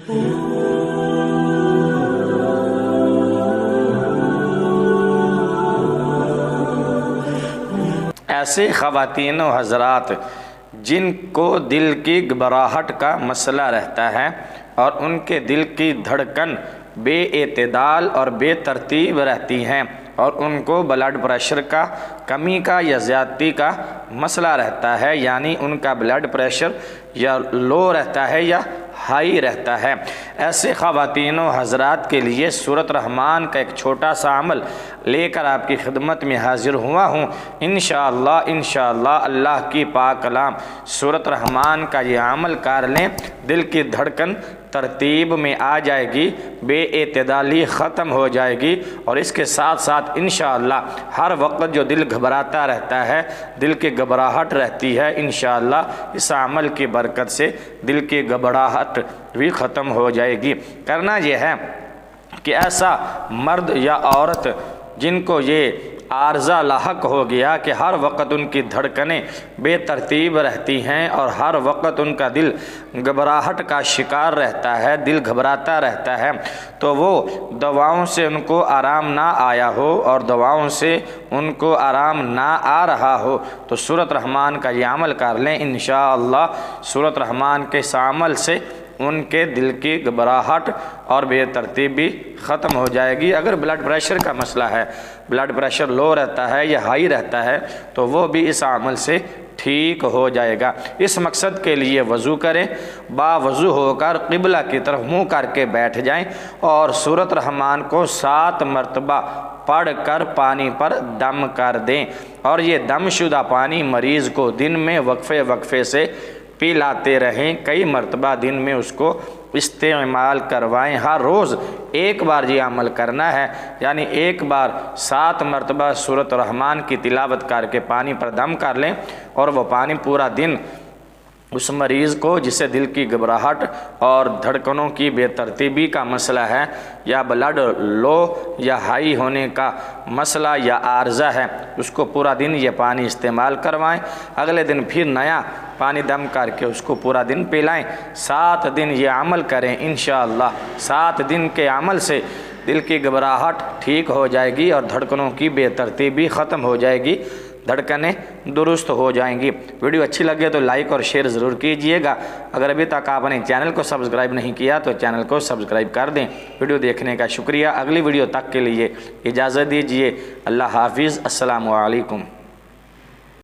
ऐसे ख़वातीन व हज़रात जिनको दिल की घबराहट का मसला रहता है और उनके दिल की धड़कन बेएतदाल और बेतरतीब रहती हैं और उनको ब्लड प्रेशर का कमी का या ज़्यादती का मसला रहता है, यानी उनका ब्लड प्रेशर या लो रहता है या हाई रहता है, ऐसे ख़वातीन व हज़रात के लिए सूरत रहमान का एक छोटा सा अमल लेकर आपकी खिदमत में हाजिर हुआ हूँ। इंशाअल्लाह अल्लाह की पाक कलाम सूरत रहमान का ये अमल कर लें, दिल की धड़कन तरतीब में आ जाएगी, बेएतदाली ख़त्म हो जाएगी और इसके साथ साथ इंशाअल्लाह हर वक्त जो दिल घबराता रहता है, दिल की घबराहट रहती है, इंशाअल्लाह इस अमल की बरकत से दिल की घबराहट भी ख़त्म हो जाएगी। करना यह है कि ऐसा मर्द या औरत जिनको ये आर्ज़ा लाहक हो गया कि हर वक्त उनकी धड़कनें बेतरतीब रहती हैं और हर वक्त उनका दिल घबराहट का शिकार रहता है, दिल घबराता रहता है, तो वो दवाओं से उनको आराम ना आया हो और दवाओं से उनको आराम ना आ रहा हो तो सूरत रहमान का ये अमल कर लें। इंशाअल्लाह सूरत रहमान के इस अमल से उनके दिल की घबराहट और बेतरतीबी ख़त्म हो जाएगी। अगर ब्लड प्रेशर का मसला है, ब्लड प्रेशर लो रहता है या हाई रहता है, तो वो भी इस अमल से ठीक हो जाएगा। इस मकसद के लिए वज़ू करें, बावज़ू होकर क़िबला की तरफ मुँह करके बैठ जाएं और सूरत रहमान को 7 मरतबा पढ़ कर पानी पर दम कर दें और ये दमशुदा पानी मरीज़ को दिन में वक्फ़े वक्फ़े से पिलाते रहें, कई मरतबा दिन में उसको इस्तेमाल करवाएं। हर रोज़ एक बार ये अमल करना है, यानी एक बार 7 मरतबा सूरत रहमान की तिलावत करके पानी पर दम कर लें और वो पानी पूरा दिन उस मरीज़ को जिसे दिल की घबराहट और धड़कनों की बेतरतीबी का मसला है या ब्लड लो या हाई होने का मसला या आर्ज़ा है, उसको पूरा दिन ये पानी इस्तेमाल करवाएं। अगले दिन फिर नया पानी दम करके उसको पूरा दिन पिलाएं। 7 दिन ये अमल करें। इंशाअल्लाह 7 दिन के अमल से दिल की घबराहट ठीक हो जाएगी और धड़कनों की बेतरतीबी ख़त्म हो जाएगी, धड़कनें दुरुस्त हो जाएंगी। वीडियो अच्छी लगे तो लाइक और शेयर ज़रूर कीजिएगा। अगर अभी तक आपने चैनल को सब्सक्राइब नहीं किया तो चैनल को सब्सक्राइब कर दें। वीडियो देखने का शुक्रिया। अगली वीडियो तक के लिए इजाज़त दीजिए। अल्लाह हाफिज़। अस्सलामु अलैकुम।